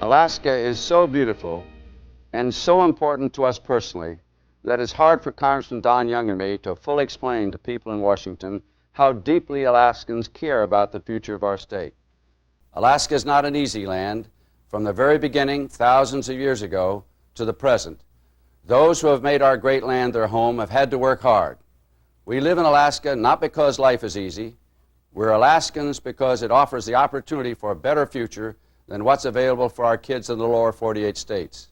Alaska is so beautiful and so important to us personally that it's hard for Congressman Don Young and me to fully explain to people in Washington how deeply Alaskans care about the future of our state. Alaska is not an easy land. From the very beginning, thousands of years ago, to the present, those who have made our great land their home have had to work hard. We live in Alaska not because life is easy. We're Alaskans because it offers the opportunity for a better future than what's available for our kids in the lower 48 states.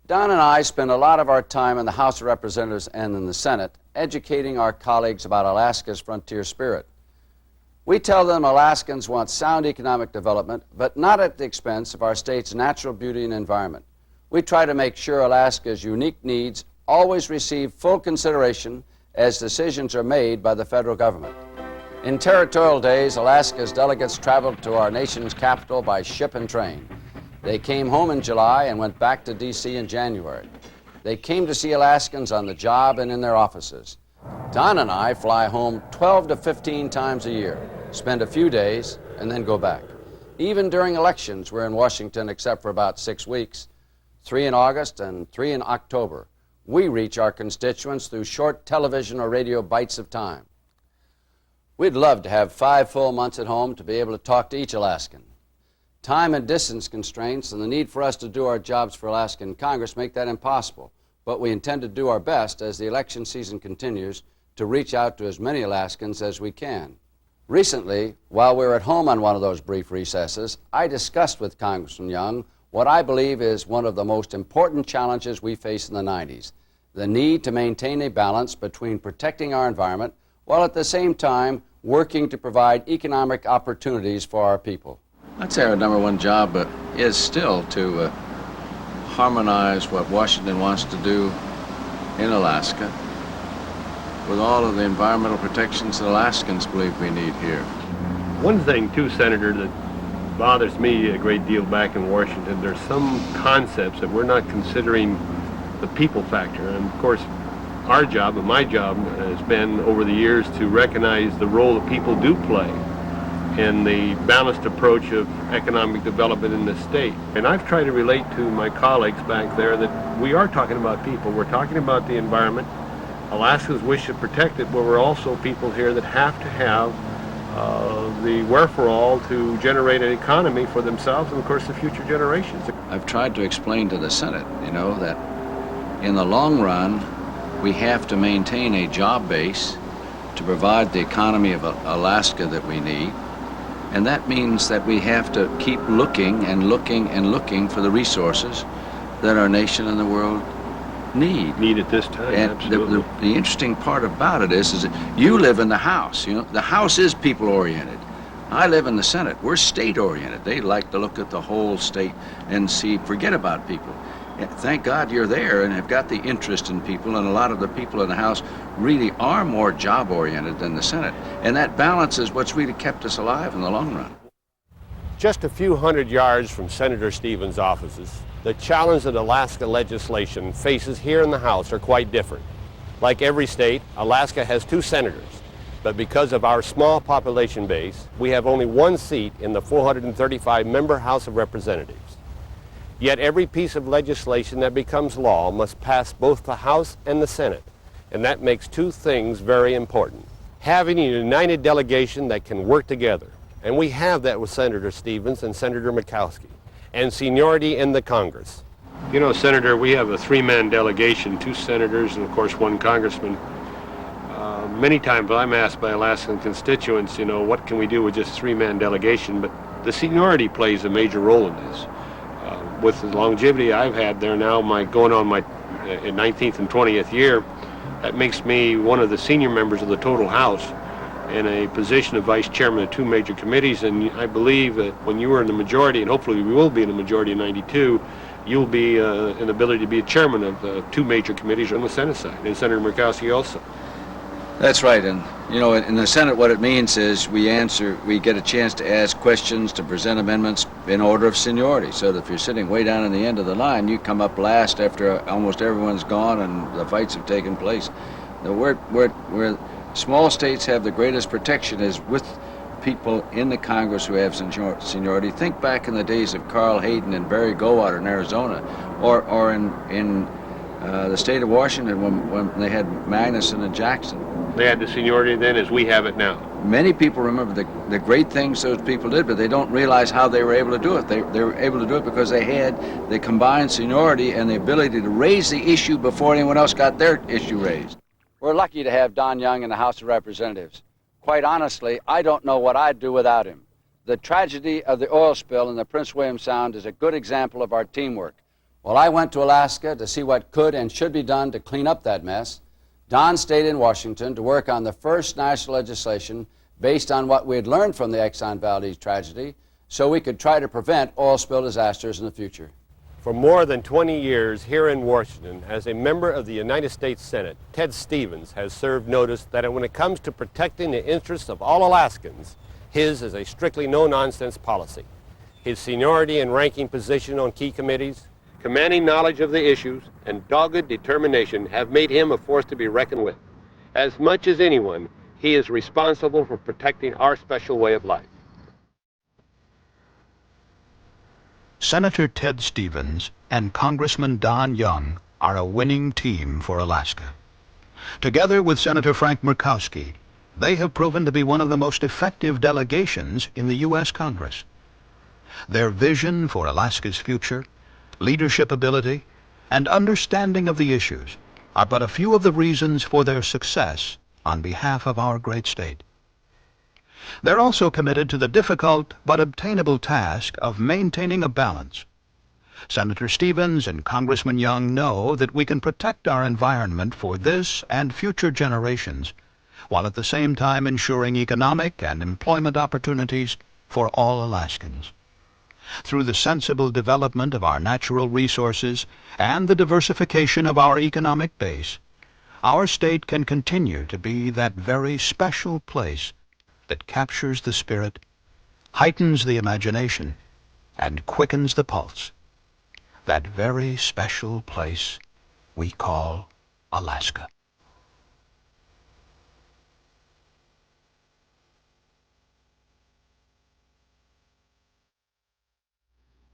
Don and I spend a lot of our time in the House of Representatives and in the Senate educating our colleagues about Alaska's frontier spirit. We tell them Alaskans want sound economic development, but not at the expense of our state's natural beauty and environment. We try to make sure Alaska's unique needs always receive full consideration as decisions are made by the federal government. In territorial days, Alaska's delegates traveled to our nation's capital by ship and train. They came home in July and went back to D.C. in January. They came to see Alaskans on the job and in their offices. Don and I fly home 12 to 15 times a year, spend a few days, and then go back. Even during elections, we're in Washington except for about 6 weeks, 3 in August and 3 in October. We reach our constituents through short television or radio bites of time. We'd love to have 5 full months at home to be able to talk to each Alaskan. Time and distance constraints and the need for us to do our jobs for Alaskan Congress make that impossible, but we intend to do our best as the election season continues to reach out to as many Alaskans as we can. Recently, while we were at home on one of those brief recesses, I discussed with Congressman Young what I believe is one of the most important challenges we face in the 90s, the need to maintain a balance between protecting our environment while at the same time working to provide economic opportunities for our people. I'd say our number one job is still to harmonize what Washington wants to do in Alaska with all of the environmental protections that Alaskans believe we need here. One thing, too, Senator, that bothers me a great deal back in Washington, there's some concepts that we're not considering the people factor. And, of course, our job and my job has been over the years to recognize the role that people do play in the balanced approach of economic development in this state. And I've tried to relate to my colleagues back there that we are talking about people. We're talking about the environment. Alaskans wish to protect it, but we're also people here that have to have the wherewithal to generate an economy for themselves and, of course, the future generations. I've tried to explain to the Senate, that in the long run, we have to maintain a job base to provide the economy of Alaska that we need. And that means that we have to keep looking and looking and looking for the resources that our nation and the world need. Need at this time, and absolutely. The interesting part about it is that you live in the House. The House is people-oriented. I live in the Senate. We're state-oriented. They like to look at the whole state and forget about people. Thank God you're there and have got the interest in people, and a lot of the people in the House really are more job-oriented than the Senate. And that balance is what's really kept us alive in the long run. Just a few hundred yards from Senator Stevens' offices, the challenge that Alaska legislation faces here in the House are quite different. Like every state, Alaska has 2 senators, but because of our small population base, we have only 1 seat in the 435-member House of Representatives. Yet every piece of legislation that becomes law must pass both the House and the Senate, and that makes 2 things very important. Having a united delegation that can work together, and we have that with Senator Stevens and Senator Murkowski, and seniority in the Congress. Senator, we have a 3-man delegation, 2 senators, and of course 1 congressman. Many times I'm asked by Alaskan constituents, what can we do with just a 3-man delegation? But the seniority plays a major role in this. With the longevity I've had there now, going on my 19th and 20th year, that makes me one of the senior members of the total House in a position of vice chairman of 2 major committees. And I believe that when you are in the majority, and hopefully we will be in the majority in 92, you'll be an ability to be a chairman of 2 major committees on the Senate side, and Senator Murkowski also. That's right, and in the Senate what it means is we get a chance to ask questions, to present amendments in order of seniority, so that if you're sitting way down in the end of the line, you come up last after almost everyone's gone and the fights have taken place. Where small states have the greatest protection is with people in the Congress who have seniority. Think back in the days of Carl Hayden and Barry Goldwater in Arizona, or in the state of Washington when they had Magnuson and Jackson. They had the seniority then as we have it now. Many people remember the great things those people did, but they don't realize how they were able to do it. They were able to do it because they had the combined seniority and the ability to raise the issue before anyone else got their issue raised. We're lucky to have Don Young in the House of Representatives. Quite honestly, I don't know what I'd do without him. The tragedy of the oil spill in the Prince William Sound is a good example of our teamwork. While I went to Alaska to see what could and should be done to clean up that mess, Don stayed in Washington to work on the first national legislation based on what we had learned from the Exxon Valdez tragedy, so we could try to prevent oil spill disasters in the future. For more than 20 years here in Washington, as a member of the United States Senate, Ted Stevens has served notice that when it comes to protecting the interests of all Alaskans, his is a strictly no-nonsense policy. His seniority and ranking position on key committees, commanding knowledge of the issues, and dogged determination have made him a force to be reckoned with. As much as anyone, he is responsible for protecting our special way of life. Senator Ted Stevens and Congressman Don Young are a winning team for Alaska. Together with Senator Frank Murkowski, they have proven to be one of the most effective delegations in the U.S. Congress. Their vision for Alaska's future, leadership ability, and understanding of the issues are but a few of the reasons for their success on behalf of our great state. They're also committed to the difficult but obtainable task of maintaining a balance. Senator Stevens and Congressman Young know that we can protect our environment for this and future generations, while at the same time ensuring economic and employment opportunities for all Alaskans. Through the sensible development of our natural resources and the diversification of our economic base, our state can continue to be that very special place that captures the spirit, heightens the imagination, and quickens the pulse. That very special place we call Alaska.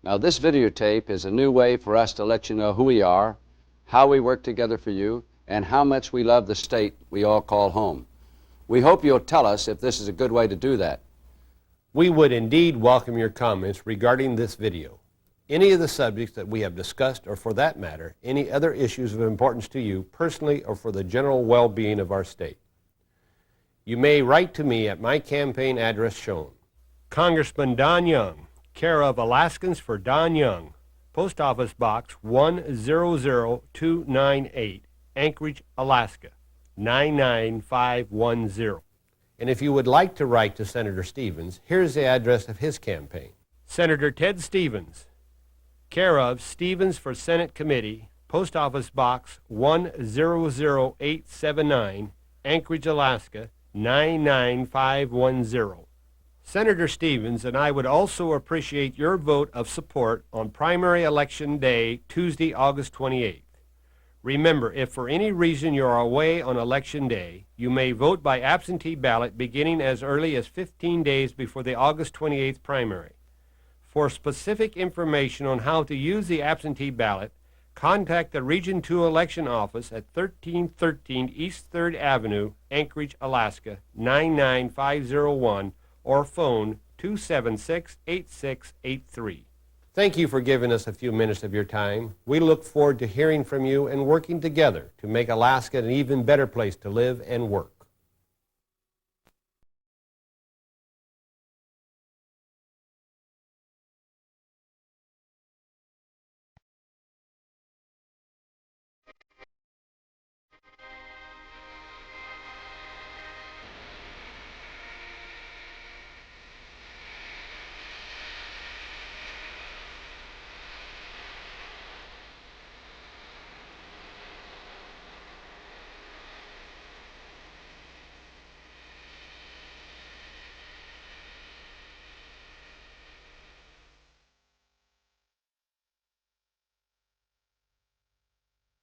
Now, this videotape is a new way for us to let you know who we are, how we work together for you, and how much we love the state we all call home. We hope you'll tell us if this is a good way to do that. We would indeed welcome your comments regarding this video. Any of the subjects that we have discussed, or for that matter, any other issues of importance to you personally or for the general well-being of our state. You may write to me at my campaign address shown. Congressman Don Young, care of Alaskans for Don Young, Post Office Box 100298, Anchorage, Alaska, 99510. And if you would like to write to Senator Stevens, here's the address of his campaign. Senator Ted Stevens, care of Stevens for Senate Committee, Post Office Box 100879, Anchorage, Alaska, 99510. Senator Stevens and I would also appreciate your vote of support on primary election day, Tuesday, August 28th. Remember, if for any reason you are away on election day, you may vote by absentee ballot beginning as early as 15 days before the August 28th primary. For specific information on how to use the absentee ballot, contact the Region 2 Election Office at 1313 East 3rd Avenue, Anchorage, Alaska, 99501, or phone 276-8683. Thank you for giving us a few minutes of your time. We look forward to hearing from you and working together to make Alaska an even better place to live and work.